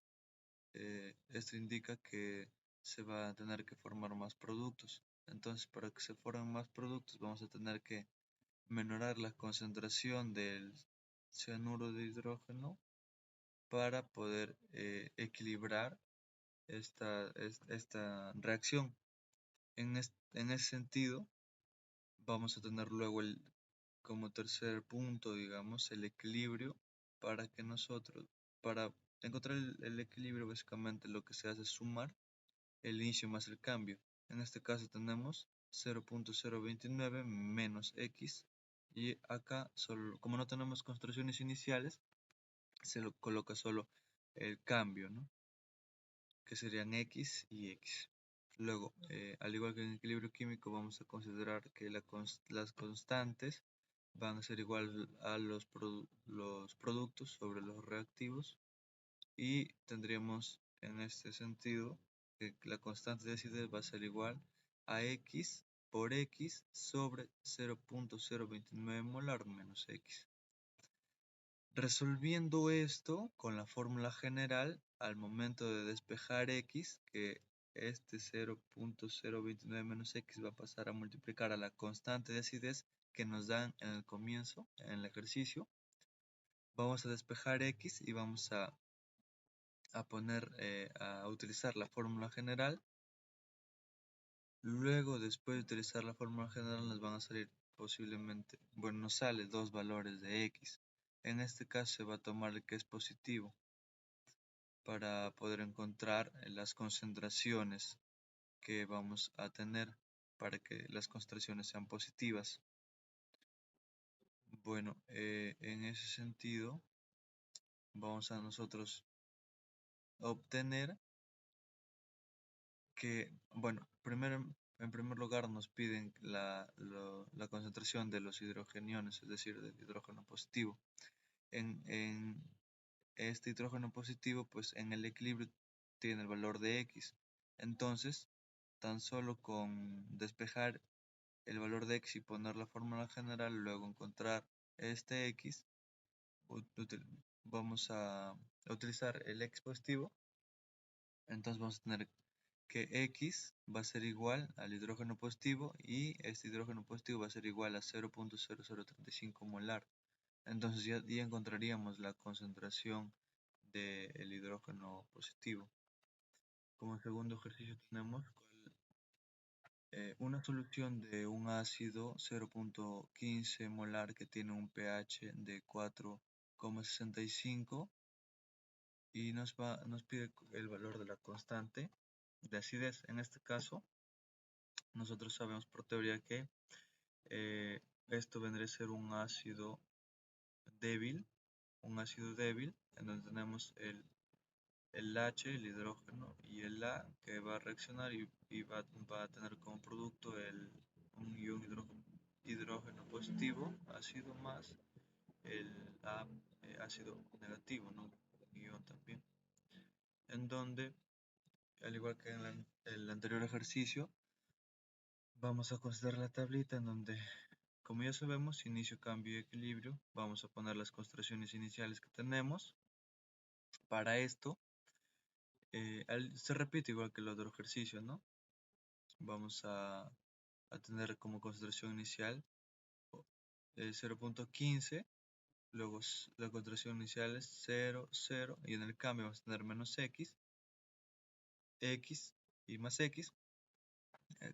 esto indica que se va a tener que formar más productos. Entonces, para que se formen más productos, vamos a tener que menorar la concentración del cianuro de hidrógeno para poder equilibrar esta reacción. En ese sentido, vamos a tener luego como tercer punto, digamos, el equilibrio para encontrar el equilibrio, básicamente lo que se hace es sumar el inicio más el cambio. En este caso tenemos 0.029 menos x y acá, solo, como no tenemos construcciones iniciales, se lo coloca solo el cambio, ¿no? Que serían x y x. Luego, al igual que en equilibrio químico, vamos a considerar que las constantes van a ser igual a los productos sobre los reactivos y tendríamos en este sentido que la constante de acidez va a ser igual a x por x sobre 0.029 molar menos x. Resolviendo esto con la fórmula general, al momento de despejar x, que este 0.029 menos x va a pasar a multiplicar a la constante de acidez que nos dan en el comienzo, en el ejercicio, vamos a despejar x y vamos a utilizar la fórmula general. Luego, después de utilizar la fórmula general, nos van a salir posiblemente, bueno, nos sale dos valores de x. En este caso se va a tomar el que es positivo para poder encontrar las concentraciones que vamos a tener para que las concentraciones sean positivas. Bueno, en ese sentido, vamos a nosotros obtener que, bueno, primero En primer lugar nos piden la concentración de los hidrogeniones, es decir, del hidrógeno positivo. En este hidrógeno positivo, pues en el equilibrio tiene el valor de X. Entonces, tan solo con despejar el valor de X y poner la fórmula general, luego encontrar este X, vamos a utilizar el X positivo. Entonces vamos a tener que X va a ser igual al hidrógeno positivo y este hidrógeno positivo va a ser igual a 0.0035 molar. Entonces ya encontraríamos la concentración del hidrógeno positivo. Como segundo ejercicio tenemos una solución de un ácido 0.15 molar que tiene un pH de 4,65 y nos pide el valor de la constante de acidez. En este caso, nosotros sabemos por teoría que esto vendría a ser un ácido débil, en donde tenemos el H, el hidrógeno, y el A que va a reaccionar y va a tener como producto un ion hidrógeno positivo, ácido, más el A, ácido negativo, ¿no? Un ion también. En donde, al igual que en el anterior ejercicio, vamos a considerar la tablita en donde, como ya sabemos, inicio, cambio y equilibrio. Vamos a poner las concentraciones iniciales que tenemos. Para esto, se repite igual que el otro ejercicio, ¿no? Vamos a tener como concentración inicial 0.15, luego la concentración inicial es 0, 0, y en el cambio vamos a tener menos X, X y más X.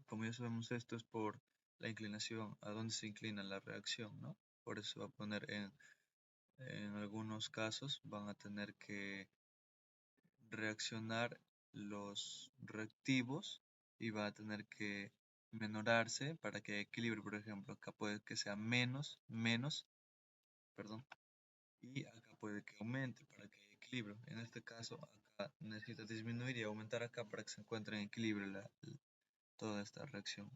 Como ya sabemos, esto es por la inclinación, a dónde se inclina la reacción, ¿no? Por eso se va a poner en algunos casos, van a tener que reaccionar los reactivos y va a tener que menorarse para que equilibre. Por ejemplo, acá puede que sea menos, perdón, y acá puede que aumente para que haya equilibrio. En este caso, acá necesita disminuir y aumentar acá para que se encuentre en equilibrio toda esta reacción.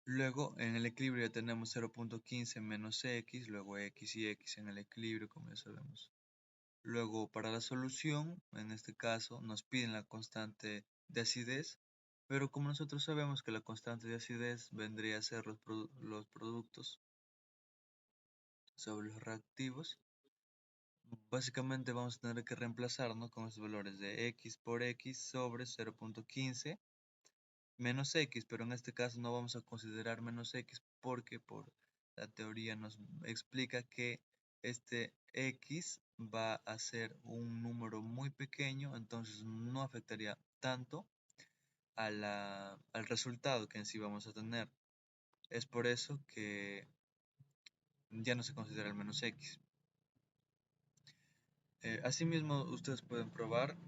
Luego, en el equilibrio ya tenemos 0.15 menos X, luego X y X en el equilibrio, como ya sabemos. Luego, para la solución, en este caso, nos piden la constante de acidez, pero como nosotros sabemos que la constante de acidez vendría a ser los productos sobre los reactivos, básicamente vamos a tener que reemplazarnos con estos valores de X por X sobre 0.15 menos X, pero en este caso no vamos a considerar menos X porque por la teoría nos explica que este X va a ser un número muy pequeño, entonces no afectaría tanto al resultado que en sí vamos a tener. Es por eso que ya no se considera el menos X. Asimismo, ustedes pueden probar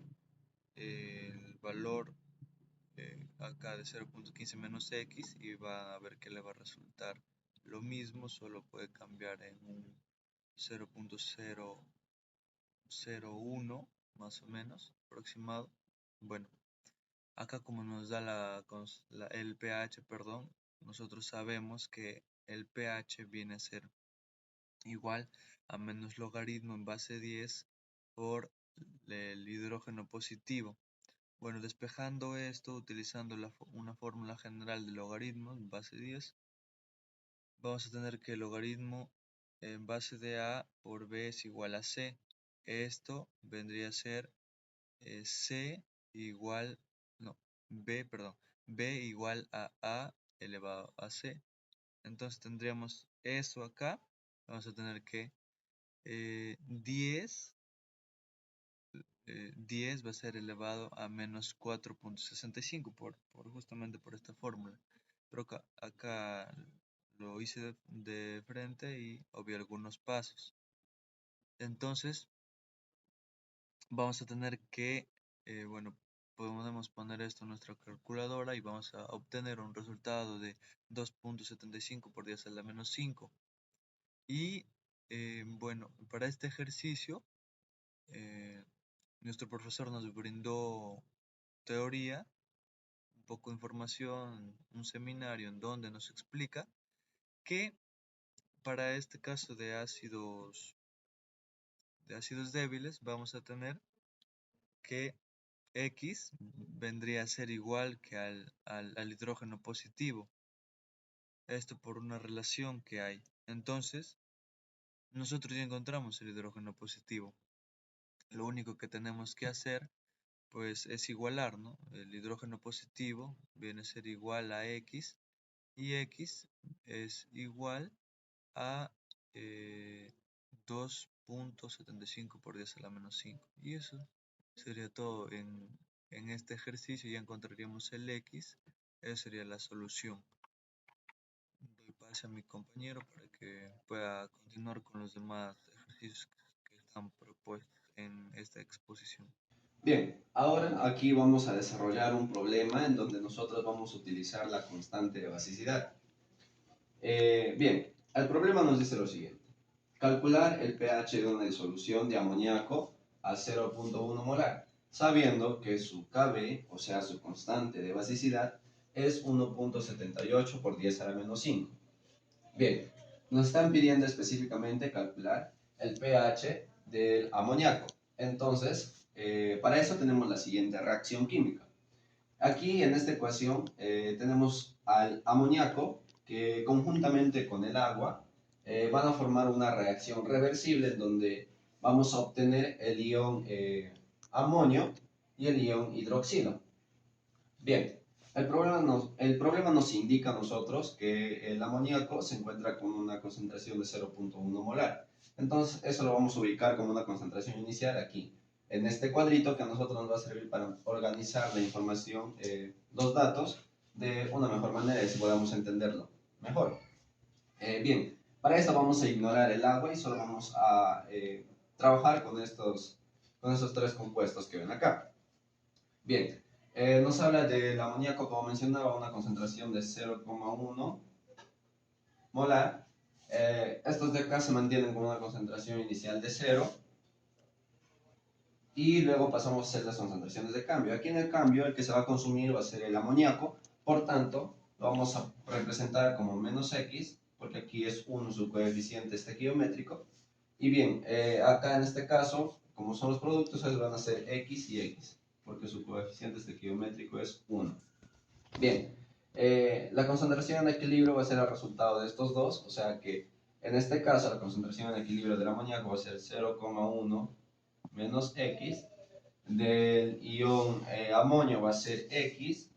el valor acá de 0.15 menos X y va a ver que le va a resultar lo mismo, solo puede cambiar en un 0.001 más o menos aproximado. Bueno, acá como nos da el pH, perdón, nosotros sabemos que el pH viene a ser igual a menos logaritmo en base 10 por el hidrógeno positivo. Bueno, despejando esto, utilizando una fórmula general de logaritmos en base 10, vamos a tener que el logaritmo en base de A por B es igual a C. Esto vendría a ser C igual, no, B, perdón, B igual a A elevado a C. Entonces tendríamos eso acá. Vamos a tener que 10 10 va a ser elevado a menos 4.65 justamente por esta fórmula. Pero acá lo hice de frente y obvié algunos pasos. Entonces vamos a tener que, bueno, podemos poner esto en nuestra calculadora y vamos a obtener un resultado de 2.75 por 10 a la menos 5. Y bueno, para este ejercicio, nuestro profesor nos brindó teoría, un poco de información, un seminario en donde nos explica que para este caso de ácidos débiles vamos a tener que X vendría a ser igual que al hidrógeno positivo. Esto por una relación que hay. Entonces, nosotros ya encontramos el hidrógeno positivo. Lo único que tenemos que hacer, pues, es igualar, ¿no? El hidrógeno positivo viene a ser igual a X y X es igual a 2.75 por 10 a la menos 5. Y eso sería todo en este ejercicio. Ya encontraríamos el X. Esa sería la solución. Doy pase a mi compañero para que pueda continuar con los demás ejercicios que están propuestos en esta exposición. Bien, ahora aquí vamos a desarrollar un problema en donde nosotros vamos a utilizar la constante de basicidad. Bien, el problema nos dice lo siguiente. Calcular el pH de una disolución de amoníaco a 0.1 molar, sabiendo que su Kb, o sea, su constante de basicidad, es 1.78 por 10 a la menos 5. Bien, nos están pidiendo específicamente calcular el pH del amoníaco. Entonces, para eso tenemos la siguiente reacción química. Aquí en esta ecuación tenemos al amoníaco que conjuntamente con el agua van a formar una reacción reversible en donde vamos a obtener el ion amonio y el ion hidroxilo. Bien, el problema nos indica a nosotros que el amoníaco se encuentra con una concentración de 0.1 molar. Entonces eso lo vamos a ubicar como una concentración inicial aquí, en este cuadrito que a nosotros nos va a servir para organizar la información, los datos, de una mejor manera y si podamos entenderlo mejor. Bien, para esto vamos a ignorar el agua y solo vamos a trabajar con estos tres compuestos que ven acá. Bien, nos habla del amoníaco, como mencionaba, una concentración de 0,1 molar. Estos de acá se mantienen con una concentración inicial de 0. Y luego pasamos a hacer las concentraciones de cambio. Aquí en el cambio el que se va a consumir va a ser el amoníaco. Por tanto, lo vamos a representar como menos X, porque aquí es 1 su coeficiente estequiométrico. Y bien, acá en este caso, como son los productos, ellos van a ser X y X, porque su coeficiente estequiométrico es 1. Bien, la concentración en equilibrio va a ser el resultado de estos dos, o sea que en este caso la concentración en equilibrio del amoníaco va a ser 0,1 menos X, del ion amonio va a ser X,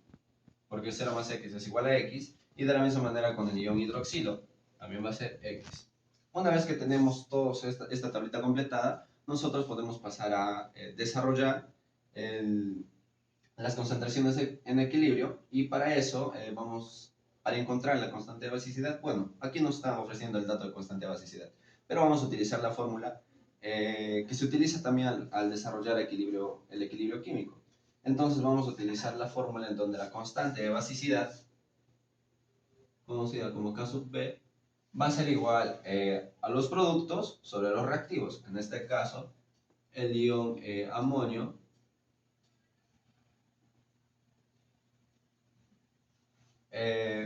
porque 0 más X es igual a X, y de la misma manera con el ion hidroxilo, también va a ser X. Una vez que tenemos toda esta tablita completada, nosotros podemos pasar a desarrollar las concentraciones en equilibrio, y para eso para encontrar la constante de basicidad, bueno, aquí nos está ofreciendo el dato de constante de basicidad, pero vamos a utilizar la fórmula que se utiliza también al desarrollar el equilibrio químico. Entonces vamos a utilizar la fórmula en donde la constante de basicidad, conocida como K sub B, va a ser igual a los productos sobre los reactivos. En este caso, el ion amonio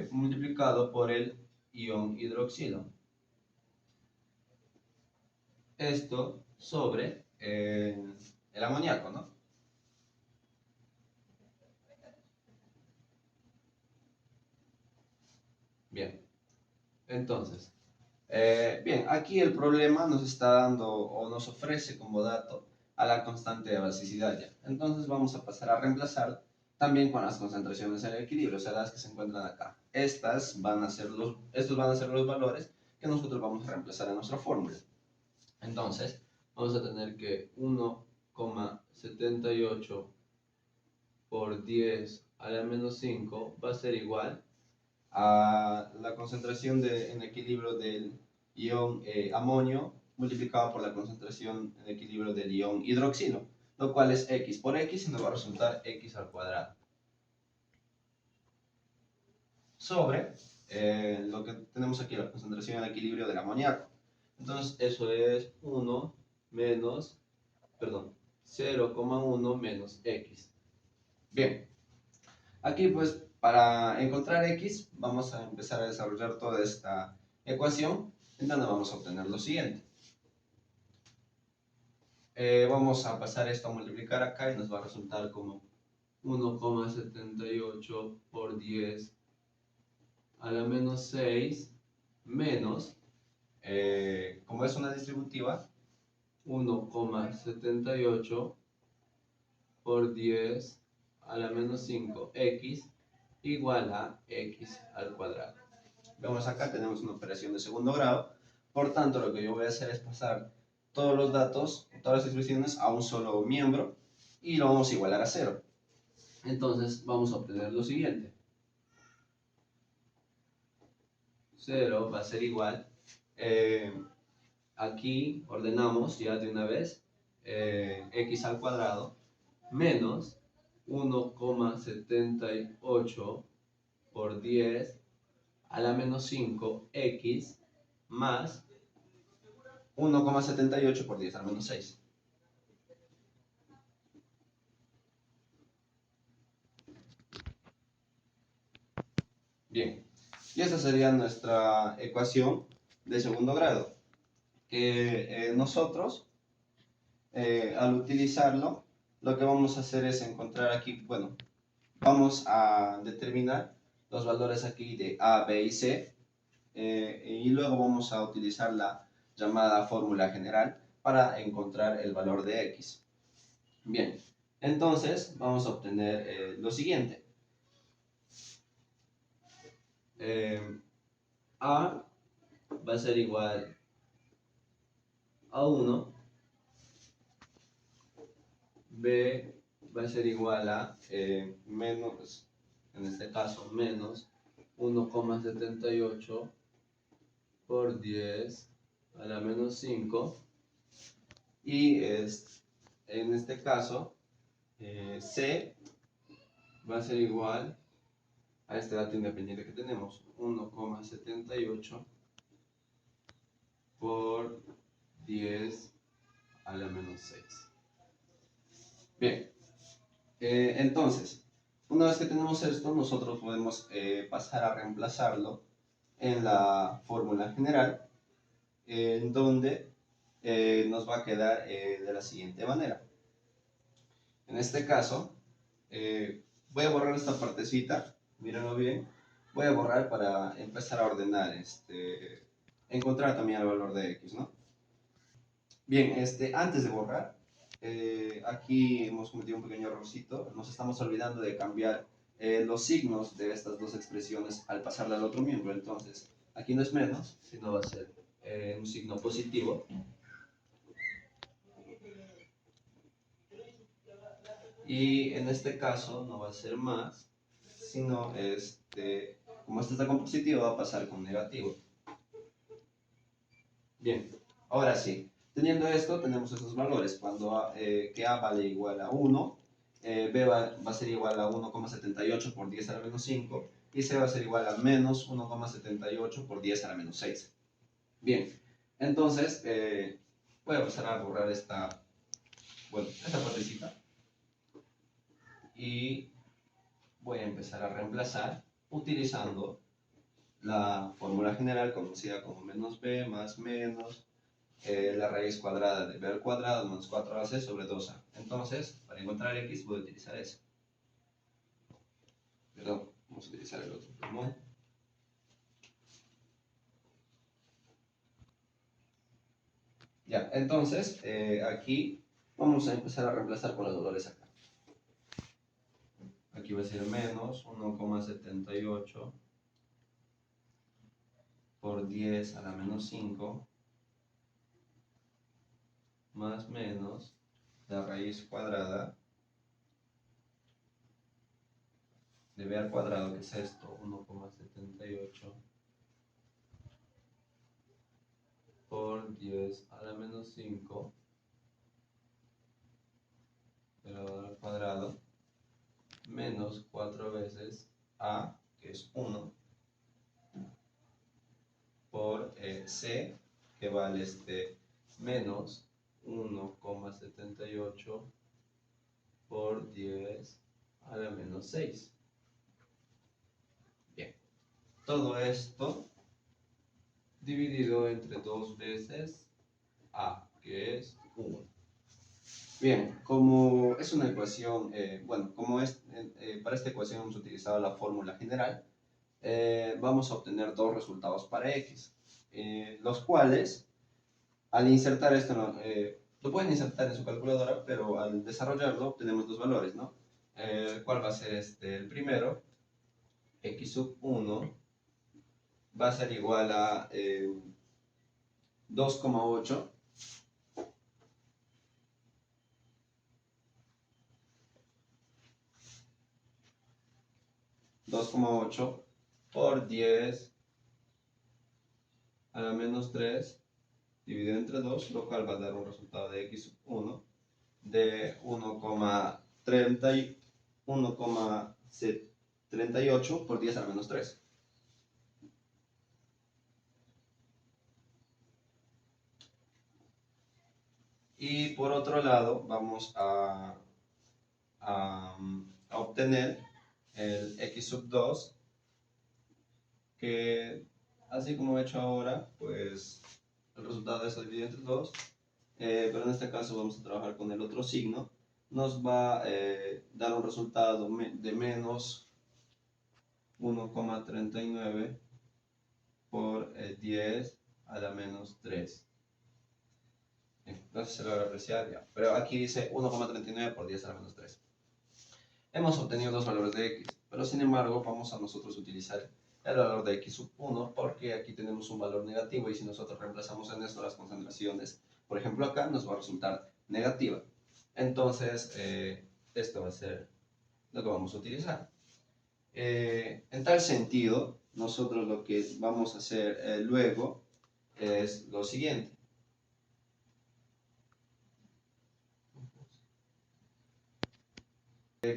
multiplicado por el ion hidroxilo. Esto sobre el amoníaco, ¿no? Bien, entonces, bien, aquí el problema nos está dando o nos ofrece como dato a la constante de basicidad ya. Entonces vamos a pasar a reemplazar también con las concentraciones en el equilibrio, o sea, las que se encuentran acá. Estos van a ser los valores que nosotros vamos a reemplazar en nuestra fórmula. Entonces, vamos a tener que 1,78 por 10 a la menos 5 va a ser igual a la concentración en equilibrio del ion amonio multiplicado por la concentración en equilibrio del ion hidroxilo, lo cual es X por X y nos va a resultar X al cuadrado. Sobre lo que tenemos aquí, la concentración en equilibrio del amoníaco. Entonces eso es 1 menos, perdón, 0,1 menos X. Bien, Aquí pues para encontrar x vamos a empezar a desarrollar toda esta ecuación en donde vamos a obtener lo siguiente. Vamos a pasar esto a multiplicar acá y nos va a resultar como 1,78 por 10 a la menos 6 menos, como es una distributiva, 1,78 por 10 a la menos 5x igual a x al cuadrado. Vemos acá, tenemos una operación de segundo grado, por tanto lo que yo voy a hacer es pasar todos los datos, todas las expresiones a un solo miembro y lo vamos a igualar a 0. Entonces vamos a obtener lo siguiente. 0 va a ser igual, aquí ordenamos ya de una vez, x al cuadrado menos 1,78 por 10 a la menos 5x más 1,78 por 10 a la menos 6. Bien, y esta sería nuestra ecuación de segundo grado, que nosotros al utilizarlo lo que vamos a hacer es encontrar aquí, bueno, vamos a determinar los valores aquí de A, B y C, y luego vamos a utilizar la llamada fórmula general para encontrar el valor de x. Bien, entonces vamos a obtener lo siguiente. A va a ser igual a 1, B va a ser igual a menos, en este caso, menos 1,78 por 10 a la menos 5. Y en este caso, C va a ser igual a este dato independiente que tenemos, 1,78 por 10 a la menos 6. Bien, entonces, una vez que tenemos esto, nosotros podemos pasar a reemplazarlo en la fórmula general, en donde nos va a quedar de la siguiente manera. En este caso, voy a borrar esta partecita, mírenlo bien, voy a borrar para empezar a ordenar, encontrar también el valor de x, ¿no? Bien, antes de borrar, aquí hemos cometido un pequeño errorcito, nos estamos olvidando de cambiar los signos de estas dos expresiones al pasarla al otro miembro, entonces aquí no es menos, sino va a ser un signo positivo. Y en este caso no va a ser más, sino como este está con positivo, va a pasar con negativo. Bien, ahora sí, teniendo esto, tenemos estos valores. Cuando que A vale igual a 1, B va a ser igual a 1,78 por 10 a la menos 5, y C va a ser igual a menos 1,78 por 10 a la menos 6. Bien, entonces voy a pasar a borrar esta partecita. Y voy a empezar a reemplazar utilizando la fórmula general conocida como menos b más menos la raíz cuadrada de b al cuadrado menos 4ac sobre 2a. Entonces, para encontrar x voy a utilizar eso. Perdón, vamos a utilizar el otro pulmón. Ya, entonces, aquí vamos a empezar a reemplazar con los valores acá. Aquí va a ser menos 1,78 por 10 a la menos 5 más menos la raíz cuadrada de b al cuadrado, que es esto, 1,78 por 10 a la menos 5 elevado al cuadrado, menos 4 veces a, que es 1, por c, que vale menos 1,78 por 10 a la menos 6. todo esto dividido entre 2 veces A, que es 1. Bien, como es una ecuación, para esta ecuación hemos utilizado la fórmula general, vamos a obtener dos resultados para x, los cuales al insertar esto, lo pueden insertar en su calculadora, pero al desarrollarlo obtenemos dos valores, ¿no? ¿Cuál va a ser el primero? X sub 1 va a ser igual a 2,8 por 10 a la menos 3 dividido entre 2, lo cual va a dar un resultado de x sub 1 de 1,38 por 10 a la menos 3. Y por otro lado, vamos a obtener el x sub 2, que así como he hecho ahora, pues el resultado de eso dividido entre 2, pero en este caso vamos a trabajar con el otro signo, nos va a dar un resultado de menos 1,39 por 10 a la menos 3. Entonces se logra apreciar ya. Pero aquí dice 1,39 por 10 a la menos 3. Hemos obtenido dos valores de x, pero sin embargo vamos a nosotros utilizar el valor de x sub 1 porque aquí tenemos un valor negativo y si nosotros reemplazamos en esto las concentraciones, por ejemplo acá, nos va a resultar negativa. Entonces, esto va a ser lo que vamos a utilizar. En tal sentido, nosotros lo que vamos a hacer luego es lo siguiente.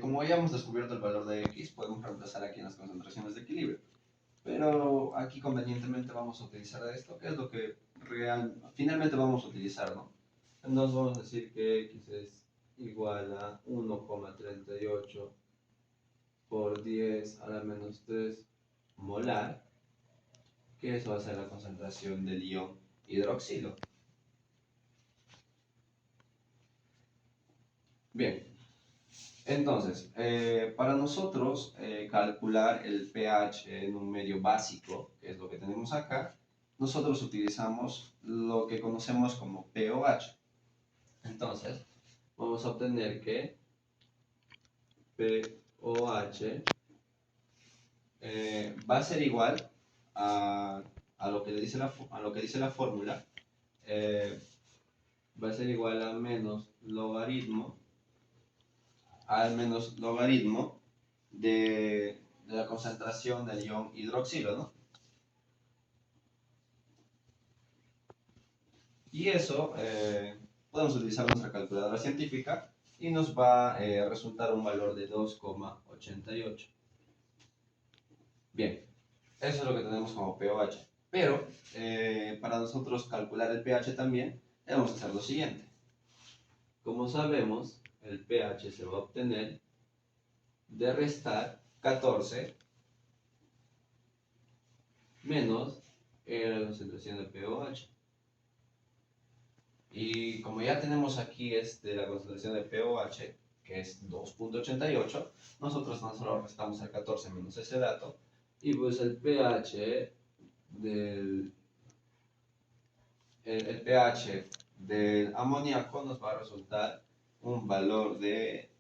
Como ya hemos descubierto el valor de x, podemos reemplazar aquí en las concentraciones de equilibrio. Pero aquí convenientemente vamos a utilizar esto, que es lo que finalmente vamos a utilizar, ¿no? Entonces vamos a decir que x es igual a 1,38 por 10 a la menos 3 molar, que eso va a ser la concentración del ion hidroxilo. Bien, entonces, para nosotros calcular el pH en un medio básico, que es lo que tenemos acá, nosotros utilizamos lo que conocemos como pOH. Entonces, vamos a obtener que pOH va a ser igual a lo que dice la fórmula, va a ser igual a menos logaritmo de la concentración del ion hidroxilo, ¿no? Y eso podemos utilizar nuestra calculadora científica y nos va a resultar un valor de 2,88. Bien, eso es lo que tenemos como pOH. Pero para nosotros calcular el pH también, debemos hacer lo siguiente. Como sabemos, el pH se va a obtener de restar 14 menos la concentración de pOH. Y como ya tenemos aquí la concentración de pOH, que es 2,88, nosotros no solo restamos el 14 menos ese dato, y pues el pH del amoníaco nos va a resultar un valor de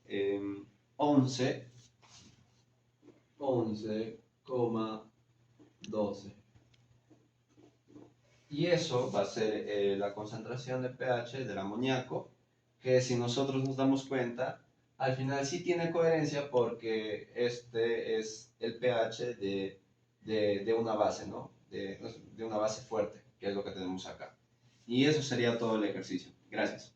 11,12. Y eso va a ser la concentración de pH del amoníaco, que si nosotros nos damos cuenta, al final sí tiene coherencia porque este es el pH de una base, ¿no? De una base fuerte, que es lo que tenemos acá. Y eso sería todo el ejercicio. Gracias.